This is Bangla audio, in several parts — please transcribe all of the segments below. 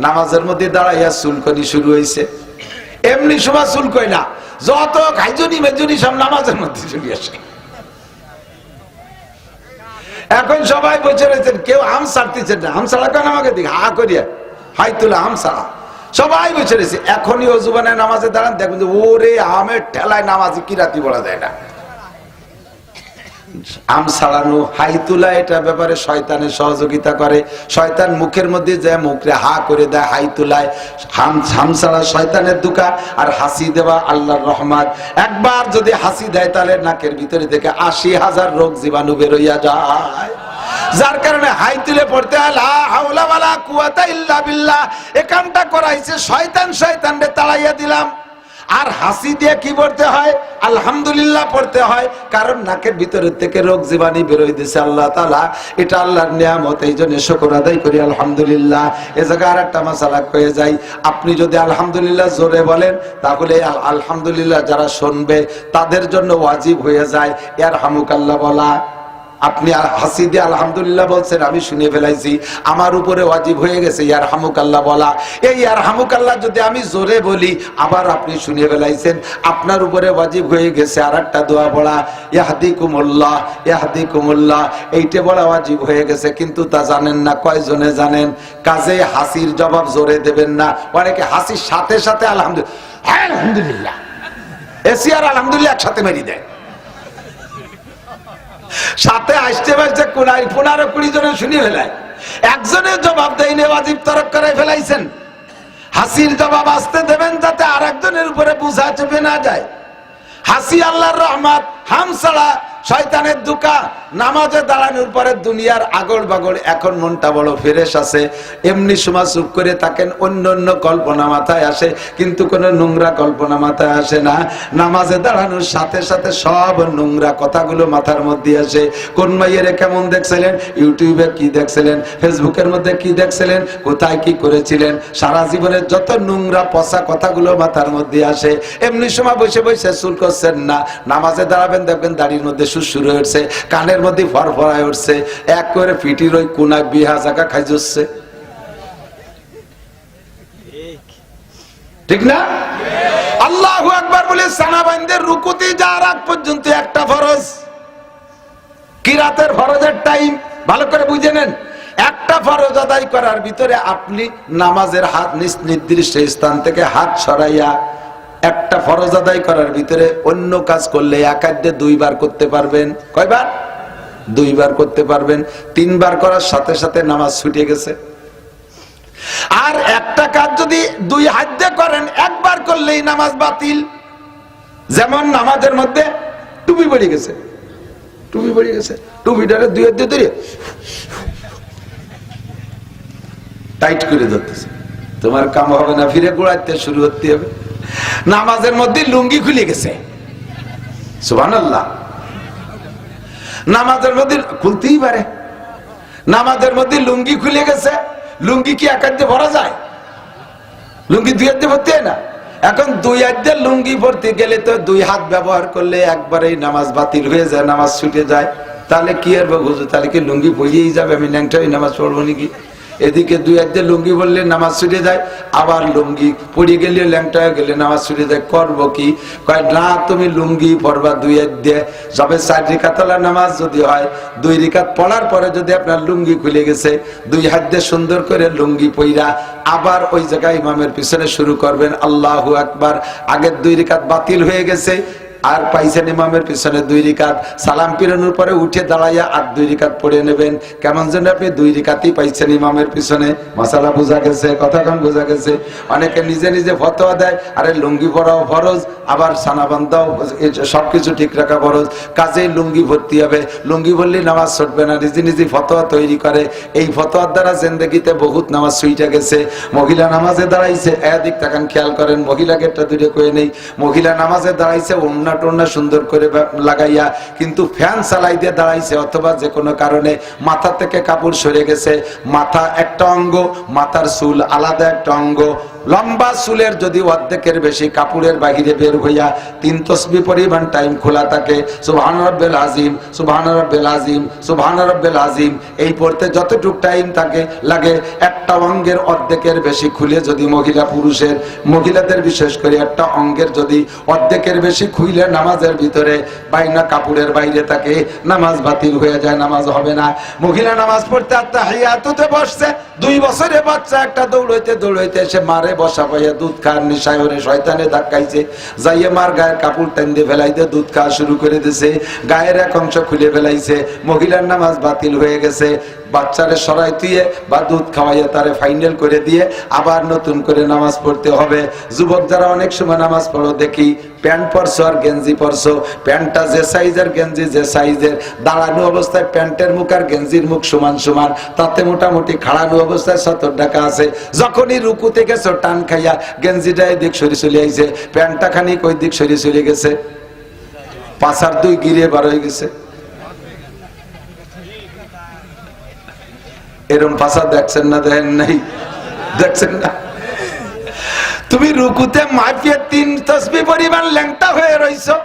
নামাজের মধ্যে দাঁড়াইয়া চুলকানি শুরু হয়েছে। এমনি সময় চুলকই না, যত খাইজনি মেজনি সব নামাজের মধ্যে চলে আসে। এখন সবাই বসে রয়েছেন, কেউ আম ছাড়তেছেন না। আম ছাড়া কেন আমাকে দিকে হা করিয়া হাই তুলে আম ছাড়া সবাই বসে রয়েছে। এখনই অজু বানায় নামাজে দাঁড়ান, দেখবেন যে ওরে আমের ঠেলায় নামাজে কি রাতি বলা যায় না। আম ছাড়ানো, হাই তোলা, এটা ব্যাপারে শয়তানের সহযোগিতা করে। শয়তান মুখের মধ্যে যায়, মুখে হা করে দেয় হাই তোলায়। হাম ছাড়া শয়তানের দুকা, আর হাসি দেওয়া আল্লাহর রহমত। একবার যদি হাসি দেয় তাহলে নাকের ভিতরে থেকে ৮০,০০০ রোগ জীবাণু বেরোইয়া যায়। যার কারণে হাই তুলে পড়তে হয় লা হাওলা ওয়ালা কুওয়াতা ইল্লা বিল্লাহ। একামটা করাইছে শয়তান, শয়তানরে তাড়াইয়া দিলাম। আর হাসি দিয়ে কি পড়তে হয়? আলহামদুলিল্লাহ পড়তে হয়, কারণ নাকের ভিতরের থেকে রোগ জীবাণু বেরোয় দিয়েছে আল্লাহ তাআলা। এটা আল্লাহর নিয়ামত, এই জন্য শুকর আদায় করি আলহামদুলিল্লাহ। এ জায়গায় আর একটা মাসালা হয়ে যায়, আপনি যদি আলহামদুলিল্লাহ জোরে বলেন তাহলে আলহামদুলিল্লাহ যারা শুনবে তাদের জন্য ওয়াজিব হয়ে যায় ইয়ারহামুকাল্লাহ বলা। আপনি হাসি দিয়ে আলহামদুলিল্লাহ বলছেন, আমি শুনে ফেলাইছি, আমার উপরে ওয়াজিব হয়ে গেছে ইয়ারহামুকাল্লাহ বলা। এই ইয়ারহামুকাল্লাহ যদি আমি জোরে বলি, আবার আপনি শুনে ফেলাইছেন, আপনার উপরে ওয়াজিব হয়ে গেছে আর একটা দোয়া পড়া, ইয়াহদিকুমুল্লাহ ইয়াহদিকুমুল্লাহ। এইটা বলা ওয়াজিব হয়ে গেছে, কিন্তু তা জানেন না। কয়জনে জানেন? কাজে হাসির জবাব জোরে দেবেন না। অনেকে হাসির সাথে সাথে আলহামদুলিল্লাহ এসি আর আলহামদুলিল্লাহ একসাথে মেরি দেয়। সাথে আসতে পারছে 15-20 জনে শুনিয়ে ফেলায়, একজনের জবাব দেয়নি, ওয়াজিব তরক করে ফেলাইছেন। হাসির জবাব আসতে দেবেন যাতে আর একজনের উপরে বোঝা চেপে না যায়। হাসি আল্লাহর রহমত, হাম ছাড়া শয়তানের দুকা। নামাজে দাঁড়ানোর পরে দুনিয়ার আগড় বাগড়, এখন মনটা বড় ফ্রেশ আছে, এমনি সময় চুপ করে থাকেন, অন্য অন্য কল্পনা মাথায় আসে, কিন্তু কোনো নোংরা কল্পনা মাথায় আসে না। নামাজে দাঁড়ানোর সাথে সাথে সব নোংরা কথাগুলো মাথার মধ্যে আসে। কোন মাইয়েরে কেমন দেখছিলেন, ইউটিউবে কি দেখছিলেন, ফেসবুকের মধ্যে কি দেখছিলেন, কোথায় কি করেছিলেন, সারা জীবনের যত নোংরা পচা কথাগুলো মাথার মধ্যে আসে। এমনি সময় বসে বসে চুল করছেন না, নামাজে দাঁড়াবেন দেখবেন দাড়ির মধ্যে শুরু হচ্ছে, কানের মধ্যে ফরফরায় উঠছে, এক করে পিটির ওই কোনায় বিহা জায়গা খাই যাচ্ছে, ঠিক না? আল্লাহু আকবার বলে সানাবাইনদের রুকুতে যাওয়ার আগ পর্যন্ত একটা ফরজ, কিরাতের ফরজের টাইম ভালো করে বুঝে নেন। একটা ফরজ আদায় করার ভিতরে আপনি নামাজের হাত নির্দিষ্ট স্থান থেকে হাত সরাইয়া একটা ফরজ আদায় করার ভিতরে অন্য কাজ করলে একাধ্যে 2 বার করতে পারবেন। কয়বার? 2 বার করতে পারবেন। 3 বার করার সাথে সাথে নামাজ ছুটে গেছে। আর একটা কাজ যদি 2 হাত দিয়ে করেন, একবার করলেই নামাজ বাতিল। যেমন নামাজের মধ্যে টুপি পড়ে গেছে, টুপি পড়ে গেছে, টুপিটারে 2 হাত দিয়ে ধরে টাইট করে ধরতেছে, তোমার কাম হবে না, ফিরে গোড়াইতে শুরু করতে হবে। নামাজের মধ্যে লুঙ্গি খুলে গেছে, সুবহানাল্লাহ। নামাজের মধ্যে খুলতেই পারে, নামাজের মধ্যে লুঙ্গি খুলে গেছে। লুঙ্গি কি এক হাত দিয়ে ভরা যায়? লুঙ্গি 2 হাত দিয়ে ভরতে হয় না। এখন 2 হাত দিয়ে লুঙ্গি ভরতে গেলে তো 2 হাত ব্যবহার করলে একবারেই নামাজ বাতিল হয়ে যায়, নামাজ ছুটে যায়। তাহলে কি আর বুঝো, তাহলে কি লুঙ্গি পরিয়েই যাবে? আমি ন্যাংটাই নামাজ পড়বো নাকি? এদিকে 2 হাত দিয়ে লুঙ্গি বললে নামাজ ছুটে যায়, আবার লুঙ্গি পড়ে গেলে ল্যাংটা গেলে নামাজ ছুটে যায়। করবো কি? কয় না, তুমি লুঙ্গি পড়বা 2 হাত দিয়ে। যবে 4 রিকাতওয়ালা নামাজ যদি হয়, 2 রিকাত পড়ার পরে যদি আপনার লুঙ্গি খুলে গেছে, 2 হাত দিয়ে সুন্দর করে লুঙ্গি পইরা আবার ওই জায়গায় ইমামের পিছনে শুরু করবেন আল্লাহু আকবার। আগের 2 রিকাত বাতিল হয়ে গেছে, আর পাইছেন ইমামের পিছনে 2 রিকাত, সালাম ফিরানোর পরে উঠে দাঁড়াইয়া আর 2 রিকাত পড়ে নেবেন। কেমন যেন আপনি 2 রিকাতই পাইছেন ইমামের পিছনে। মাসালা বোঝা গেছে? কথা কম বোঝা গেছে? অনেকে নিজে নিজে ফতোয়া দেয়, আরে লুঙ্গি পরাও ফরজ, আবার সানা বান্ধাও, সবকিছু ঠিক রাখা ফরজ, কাজেই লুঙ্গি ভর্তি হবে, লুঙ্গি বললে নামাজ ছুটবে না। নিজে নিজে ফতোয়া তৈরি করে। এই ফতোয়ার দ্বারা জিন্দেগিতে বহুত নামাজ ছুটে গেছে। মহিলা নামাজে দাঁড়াইছে, এদিক তাকান খেয়াল করেন, মহিলাকে একটা 2টা কয়ে নেই, মহিলা নামাজে দাঁড়াইছে, অন্য ওড়না টোড়না সুন্দর করে লাগাইয়া, কিন্তু ফ্যান চালাই দিয়ে দাঁড়াইছে, অথবা যে কোনো কারণে মাথা থেকে কাপড় সরে গেছে, মাথা একটা অঙ্গ, মাথার চুল আলাদা একটা অঙ্গ, লম্বা চুলের যদি অর্ধেকের বেশি কাপড়ের বাহিরে বের হইয়া 3 তসবিহ পরিমাণ টাইম খোলা থাকে, সুবহান রাব্বিল আযীম, সুবহান রাব্বিল আযীম, সুবহান রাব্বিল আযীম, এই পড়তে যতটুক টাইম থাকে লাগে, একটা অঙ্গের অর্ধেকের বেশি খুলে যদি মহিলাদের বিশেষ করে একটা অঙ্গের যদি অর্ধেকের বেশি খুলে নামাজের ভিতরে বাইনা কাপড়ের বাইরে থাকে, নামাজ বাতিল হয়ে যায়, নামাজ হবে না। মহিলা নামাজ পড়তে তাহিয়াতুতে বসছে, 2 বছরের বাচ্চা একটা দৌড়াইতে এসে মারে বসা পাইয়া দুধ খাওয়ার নেশায় ওরে শয়তানে ধাক্কাইছে, যাইয়ে মার গায়ের কাপড় টান দিয়ে ফেলাইতে দুধ খাওয়া শুরু করে দিছে, গায়ের এক অংশ খুলে ফেলাইছে, মহিলার নামাজ বাতিল হয়ে গেছে। বাচ্চারে সরাই দিয়ে বা দুধ খাওয়াইয়া তারে ফাইনাল করে দিয়ে আবার নতুন করে নামাজ পড়তে হবে। যুবক যারা অনেক সময় নামাজ পড়ো দেখি, প্যান্ট পরছো আর গেঞ্জি পরছো, প্যান্টটা যে সাইজের, গেঞ্জি যে সাইজের, দাঁড়ানো অবস্থায় প্যান্টের মুখ আর গেঞ্জির মুখ সমান সমান, তাতে মোটামুটি খাড়ানো অবস্থায় 70 টাকা আছে। যখনই রুকুতে গেছো টান খাইয়া গেঞ্জিটা এদিক সরে চলে আইছে, প্যান্টটা খানিক ওই দিক সরে চলে গেছে, পাছার 2 গিরে বার হয়ে গেছে। এরকম পাশা দেখছেন না? দেখেন নাই? দেখছেন না? তুমি রুকুতে মাফিয়ে 3 তসবিহ পরিমাণ ল্যাংটা হয়ে রইছো,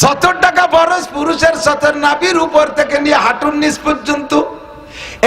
70 টাকা বরস পুরুষের 70 নাভির উপর থেকে নিয়ে হাঁটুর নিচ পর্যন্ত,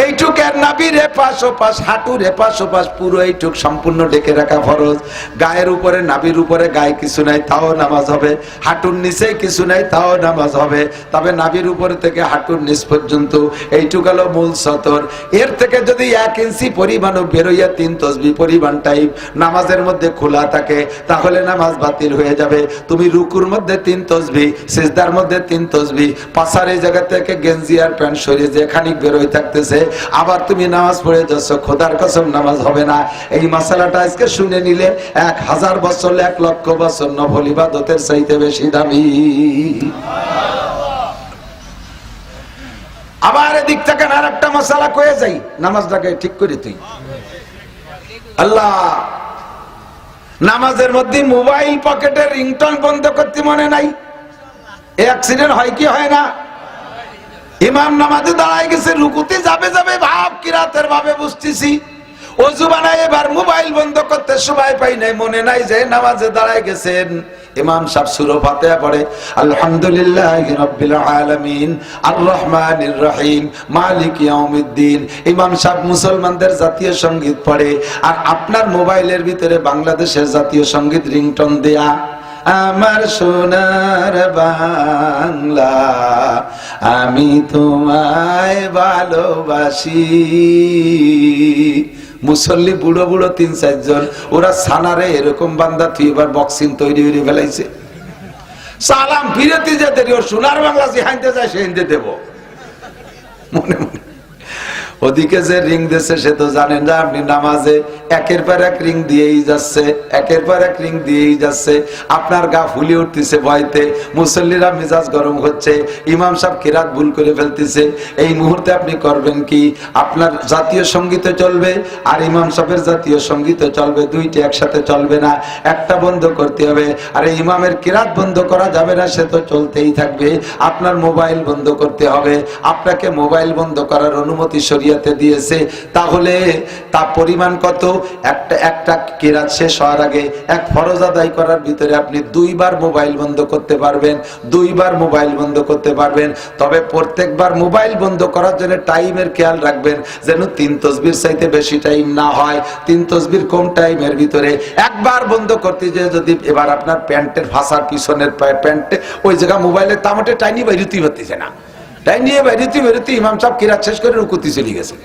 এইটুক এর নাভির এপাশ ওপাশ, হাঁটুর এপাশ ওপাশ, পুরো এইটুক সম্পূর্ণ ঢেকে রাখা ফরজ। গায়ের উপরে, নাভির উপরে গায়ে কিছু নাই, তাও নামাজ হবে। হাঁটুর নিচে কিছু নাই, তাও নামাজ হবে। তবে নাভির উপরে থেকে হাঁটুর নিচ পর্যন্ত এইটুক হলো মূল সতর। এর থেকে যদি 1 ইঞ্চি পরিমাণও বেরোইয়া 3 তসবিহ পরিমাণ টাইম নামাজের মধ্যে খোলা থাকে, তাহলে নামাজ বাতিল হয়ে যাবে। তুমি রুকুর মধ্যে 3 তসবিহ, সিজদার মধ্যে 3 তসবিহ, পাছার এই জায়গা থেকে গেঞ্জি আর প্যান্ট সরিয়ে যে খানিক বেরোয় থাকতেছে, আবার তুমি নামাজ পড়ে যাচ্ছ, খোদার কসম নামাজ হবে না। এই মাসালাটা আজকে শুনে নিলে 1000 বছর, 1 লক্ষ বছর নফল ইবাদতের চাইতে বেশি দামি। আবার এদিক থেকে আর একটা মাসালা কয়ে যাই, নামাজটাকে ঠিক করে তুই আল্লাহ, নামাজের মধ্যে মোবাইল পকেটের রিংটোন বন্ধ করতে মনে নাই? অ্যাক্সিডেন্ট হয় কি হয় না? ইমাম নামাজে দাঁড়ায় গেছে, রুকুতে যাবে ভাব কিরাতের ভাবে বুঝতেছি, ওযু বানায় এবার মোবাইল বন্ধ করতে সময় পাই নাই, মনে নাই যে নামাজে দাঁড়ায় গেছেন। ইমাম সাহেব সূরা ফাতিহা পড়ে, আলহামদুলিল্লাহি রাব্বিল আলামিন আর রহমানির রহিম মালিক ইয়াউমিদ্দিন। ইমাম সাহেব মুসলমানদের জাতীয় সঙ্গীত পড়ে, আর আপনার মোবাইলের ভিতরে বাংলাদেশের জাতীয় সঙ্গীত রিংটোন দেয়া, আমার সোনার বাংলা আমি তোমায় ভালোবাসি। মুসল্লি বুড়ো বুড়ো 3-4 জন, ওরা সানারে এরকম বান্দা তুই এবার বক্সিং তৈরি করে ফেলাইছে। সালাম ফিরতি যে দেরি, ওর সোনার বাংলা যে হাইতে যায় সে হিন্দে দেব মনে মনে। ওদিকে যে রিং দিয়েছে সে তো জানেন না আপনি নামাজে একের পর এক রিং দিয়েই যাচ্ছে, একের পর এক রিং দিয়েই যাচ্ছে, আপনার গা ফুলে উঠতেছে ভয়তে, মুসল্লিরা মেজাজ গরম হচ্ছে, ইমাম সাহেব কিরাত ভুল করে ফেলতেছে। এই মুহূর্তে আপনি করবেন কি? আপনার জাতীয় সঙ্গীত চলবে আর ইমাম সাহেবের জাতীয় সঙ্গীত চলবে, দুইটি একসাথে চলবে না, একটা বন্ধ করতে হবে। আর ইমামের কিরাত বন্ধ করা যাবে না, সে তো চলতেই থাকবে। আপনার মোবাইল বন্ধ করতে হবে। আপনাকে মোবাইল বন্ধ করার অনুমতি শরীয়তে দিয়েছে, তাহলে তা পরিমাণ কত? একটা কিরাত শেষ হওয়ার আগে এক ফরজ আদায় করার ভিতরে আপনি 2 বার মোবাইল বন্ধ করতে পারবেন, 2 বার মোবাইল বন্ধ করতে পারবেন। তবে প্রত্যেকবার মোবাইল বন্ধ করার জন্য টাইমের খেয়াল রাখবেন, যেন 3 তসবির চাইতে বেশি টাইম না হয়, 3 তসবির কম টাইমের ভিতরে। একবার বন্ধ করতে যে যদি এবার আপনার প্যান্টের ভাষার পিছনের প্যান্টে ওই জায়গা মোবাইলের তামাটে টাইনি বেরোতেই হতেছে না, টাইনি বেরোতে ইমাম সাহেব কিরাত শেষ করে রুকুতি চলে গেছে,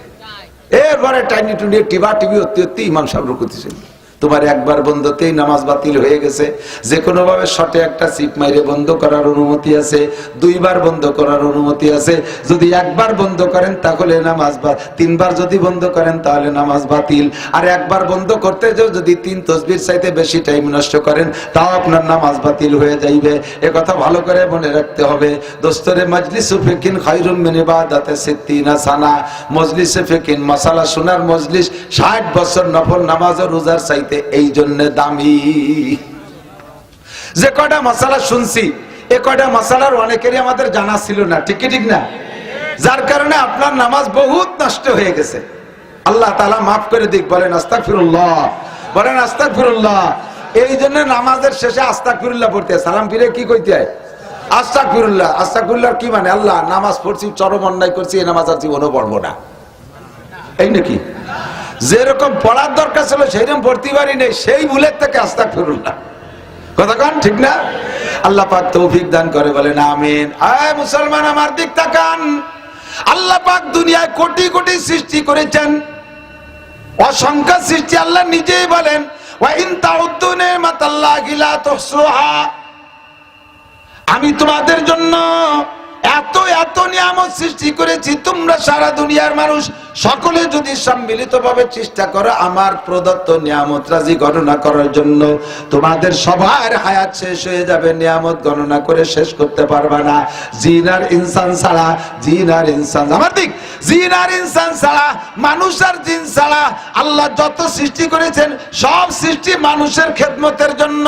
এরপরে টাইনি টুনি টিভি হতে ইমাম সাহেব রুকুতি চলে। তোমার একবার বন্ধতেই নামাজ বাতিল হয়ে গেছে। যে কোনো ভাবে শর্টে একটা সিট মাইরে বন্ধ করার অনুমতি আছে, 2 বার বন্ধ করার অনুমতি আছে। যদি একবার বন্ধ করেন তাহলে নামাজ, 3 বার যদি বন্ধ করেন তাহলে নামাজ বাতিল। আর একবার বন্ধ করতে যদি 3 তসবির চাইতে বেশি টাইম নষ্ট করেন তাও আপনার নামাজ বাতিল হয়ে যাইবে। এ কথা ভালো করে মনে রাখতে হবে। দোস্তরে মজলিসু ফিকিন খায়রুম মিন ইবাদাতি 60 সানা। মজলিসে ফিকিন মাসালা শোনার মজলিস 60 বছর নফল নামাজ ও রোজার চাইতে এই জন্য দামি। যে কয়টা মাসালা শুনছি, এ কয়টা মাসালার অনেকেরই আমাদের জানা ছিল না, ঠিক কি ঠিক না? যার কারণে আপনার নামাজ বহুত নষ্ট হয়ে গেছে। আল্লাহ তাআলা মাফ করে দিক, বলেন আস্তাগফিরুল্লাহ, বলেন আস্তাগফিরুল্লাহ। এই জন্য নামাজের শেষে আস্তাগফিরুল্লাহ পড়তে হয়, সালাম ফিরে কি কইতে হয়? আস্তাগফিরুল্লাহ। আস্তাগফিরুল্লাহ কি মানে? আল্লাহ, নামাজ পড়ছি, চরম অন্যায় করছি, এই নামাজ আর জীবনও পড়বো না, এই নাকি? যেরকম পড়ার দরকার ছিল সেইরকম পড়তে পারি নেই, সেই ভুলের থেকে আস্তাগফিরুল্লাহ। কথা কান ঠিক না? আল্লাহ পাক তৌফিক দান করে, বলেন আমিন। আয় মুসলমান, আমার দিক তাকান। আল্লাহ পাক দুনিয়ায় কোটি কোটি সৃষ্টি করেছেন, অসংখ্য সৃষ্টি। আল্লাহ নিজেই বলেন, ওয়া ইন তাউদ্দু নিমাতাল্লাহি লা তুহসুহা। আমি তোমাদের জন্য এত এত নিয়ামত সৃষ্টি করেছি, তোমরা সারা দুনিয়ার মানুষ সকলে যদি সম্মিলিতভাবে চেষ্টা করো আমার প্রদত্ত নিয়ামত রাজি গণনা করার জন্য, তোমাদের সবার হায়াত শেষ হয়ে যাবে, নিয়ামত গণনা করে শেষ করতে পারবে না। জিন আর ইনসান ছাড়া, জিন আর ইনসান, আমার দিক, জিন আর ইনসান ছাড়া, মানুষ আর জিন ছাড়া আল্লাহ যত সৃষ্টি করেছেন সব সৃষ্টি মানুষের খেদমতের জন্য।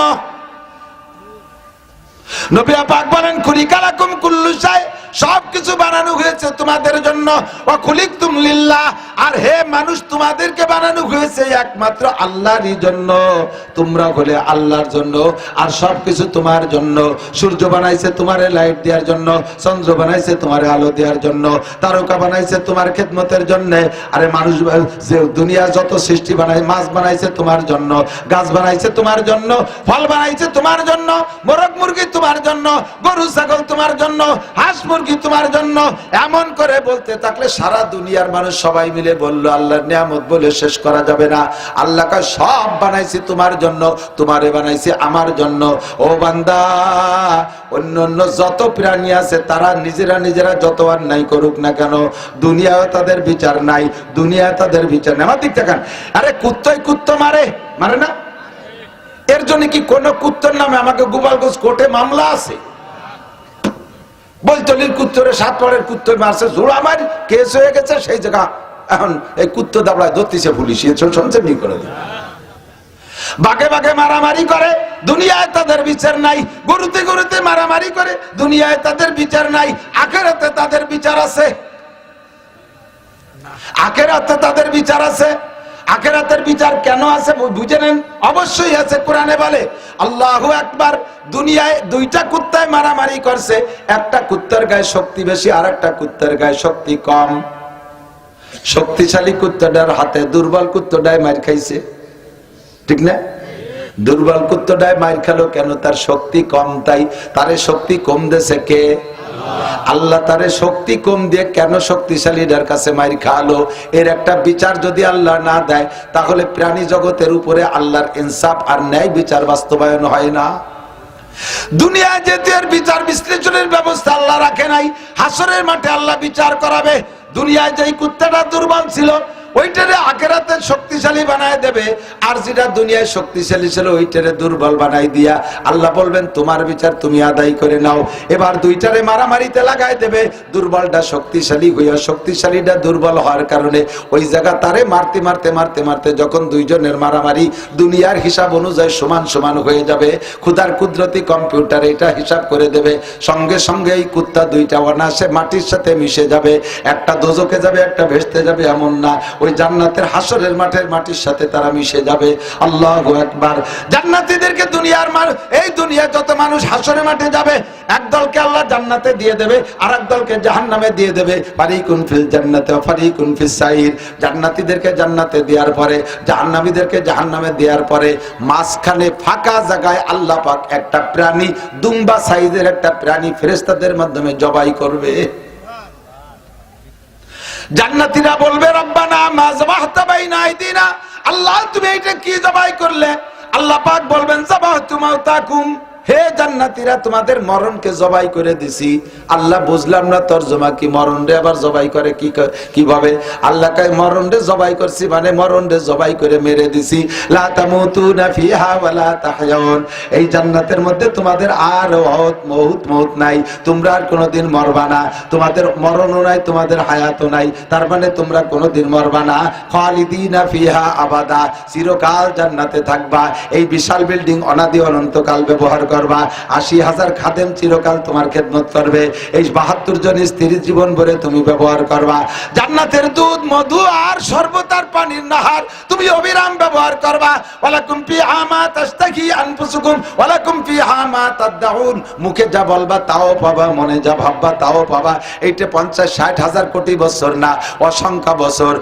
নবী পাক বলেন, খুলিকালাকুম কুল্লু শাই, সবকিছু বানানো হয়েছে তোমাদের জন্য। ওয়া খুলিকতুম লিল্লাহ, আর হে মানুষ, তোমাদেরকে বানানো হয়েছে একমাত্র আল্লাহরই জন্য। তোমরা হলে আল্লাহর জন্য, আর সবকিছু তোমার জন্য। সূর্য বানাইছে তোমারে লাইট দেওয়ার জন্য, চন্দ্র বানাইছে তোমারে আলো দেওয়ার জন্য, তারকা বানাইছে তোমার খেদমতের জন্য। আরে মানুষ যে দুনিয়া যত সৃষ্টি বানাই, মাছ বানাইছে তোমার জন্য, গাছ বানাইছে তোমার জন্য, ফল বানাইছে তোমার জন্য, মোরগ মুরগি তোমার জন্য, গরু ছাগল তোমার জন্য, হাঁস মুরগি তোমার জন্য। এমন করে বলতে থাকলে সারা দুনিয়ার মানুষ সবাই মিলে বললো আল্লাহর নিয়ামত বলে শেষ করা যাবে না। আল্লাহ কা সব বানাইছি তোমার জন্য, তোমারে বানাইছি আমার জন্য। ও বান্দা, অন্য অন্য যত প্রাণী আছে তারা নিজেরা নিজেরা যত অন্যায় করুক না কেন, দুনিয়ায় তাদের বিচার নাই, দুনিয়ায় তাদের বিচার নাই। আমার দিক দেখান, আরে কুত্তই কুত্ত মারে, মারে না? এর জন্য কি কোন কুত্তর নামে আমাকে গোপালগঞ্জ কোর্টে মামলা আছে? বলতলির কুত্তরে 7 পাড়ের কুত্তর মারছে, জোড়া মার কেস হয়ে গেছে, সেই জায়গা এখন এই কুত্ত দাবড়ায় ধরতেছে পুলিশ। শুনছেন নি? করে বাগে বাগে মারামারি করে, দুনিয়ায় তাদের বিচার নাই। গরুতে গরুতে মারামারি করে, দুনিয়ায় তাদের বিচার নাই। আখিরাতে তাদের বিচার আছে, আখিরাতে তাদের বিচার আছে। আখিরাতের বিচার কেন আছে বুঝে নেন, অবশ্যই আছে। কোরআনে বলে, আল্লাহু আকবার, দুনিয়ায় 2টা কুত্তায় মারামারি করছে, একটা কুত্তার গায়ে শক্তি বেশি, আর একটা কুত্তার গায়ে শক্তি কম। শক্তিশালী কুত্তাটার হাতে দুর্বল কুত্তাটায় মার খাইছে, ঠিক না? দুর্বল কুত্তাটায় মার খেলো কেন? তার শক্তি কম, তাই তারে শক্তি কম দিয়েছে কে? আল্লাহ। তারে শক্তি কম দিয়ে কেন শক্তিশালীদের কাছে মার খালো? এর একটা বিচার যদি আল্লাহ না দেয়, তাহলে প্রাণী জগতের উপরে আল্লাহর ইনসাফ আর ন্যায় বিচার বাস্তবায়ন হয় না। দুনিয়ায় যেতে আর বিচার বিশ্লেষণের ব্যবস্থা আল্লাহ রাখে নাই, হাসরের মাঠে আল্লাহ বিচার করাবে। দুনিয়ায় যেই কুত্তাটা দুর্বল ছিল, ওইটারে আখিরাতে শক্তিশালী বানায় দেবে, আর যেটা দুনিয়ায় শক্তিশালী ছিল ওইটারে দুর্বল বানাই দিয়া আল্লাহ বলবেন তোমার বিচার তুমি আদায় করে নাও। এবার 2টারে মারামারিতে লাগাই দেবে, দুর্বলটা শক্তিশালী হইয়া শক্তিশালীটা দুর্বল হওয়ার কারণে ওই জায়গা তারে মারতে মারতে মারতে মারতে যখন 2 জনের মারামারি দুনিয়ার হিসাব অনুযায়ী সমান সমান হয়ে যাবে, খুদার কুদরতি কম্পিউটার এটা হিসাব করে দেবে, সঙ্গে সঙ্গে এই কুত্তা 2টা অনায়াসে মাটির সাথে মিশে যাবে। একটা দোজখে যাবে, একটা ভেস্তে যাবে, এমন না, ওই জান্নাতের হাসরের মাঠের মাটির সাথে তারা মিশে যাবে। আল্লাহু আকবার। জান্নাতীদেরকে দুনিয়ার এই দুনিয়া যত মানুষ হাসরের মাঠে যাবে, একদলকে আল্লাহ জান্নাতে দিয়ে দেবে, আর একদলকে জাহান্নামে দিয়ে দেবে। ফারিকুন ফিল জান্নাতি ওয়া ফারিকুন ফিস সাইর। জান্নাতীদেরকে জান্নাতে দেওয়ার পরে, জাহান্নামীদেরকে জাহান্নামে দেওয়ার পরে, মাঝখানে ফাঁকা জায়গায় আল্লাহ পাক একটা প্রাণী, দুম্বা সাইজের একটা প্রাণী ফেরেশতাদের মাধ্যমে জবাই করবে। জান্নাতীরা বলবে, রব্বানা মা যাবাহতা বাইনা আইদিনা, আল্লাহ তুমি এটা কি জবাই করলে? আল্লাহ পাক বলবেন, যাবাহতু মাউতাকুম, হে জান্নাতীরা তোমাদের মরণকে জবাই করে দিছি। আল্লাহ বুঝলাম না তরজমা কি, মরণ রে আবার জবাই করে কিভাবে? আল্লাহ কয় মরণ রে জবাই করছি মানে মরণ রে জবাই করে মেরে দিছি। লা তামুতুনা ফিহা ওয়া লা তাহয়াউন, এই জান্নাতের মধ্যে তোমাদের আর মউত নাই, তোমরা আর কোনোদিন মরবা না, তোমাদের মরণও নাই, তোমাদের হায়াতও নাই, তার মানে তোমরা কোনোদিন মরবা না। খালিদিনা ফিহা আবাদা, চিরকাল জান্নাতে থাকবা। এই বিশাল বিল্ডিং অনাদি অনন্তকাল ব্যবহার করবা, 80,000 খাদেম চিরকাল তোমার খেদমত করবে, এই 72 জন স্ত্রীর জীবন ভরে তুমি ব্যবহার করবা। জান্নাতের দুধ, মধু আর শরবত আর পানির নাহার তুমি অবিরাম ব্যবহার করবা। ওয়ালাকুম ফিহা মা তাশতাহি আনফুসুকুম ওয়ালাকুম ফিহা মা তাদউন, মুখে যা বলবা তাও পাবা, মনে যা ভাববা তাও পাবা। এইটা 50-60 হাজার কোটি বছর না, অসংখ্য বছর।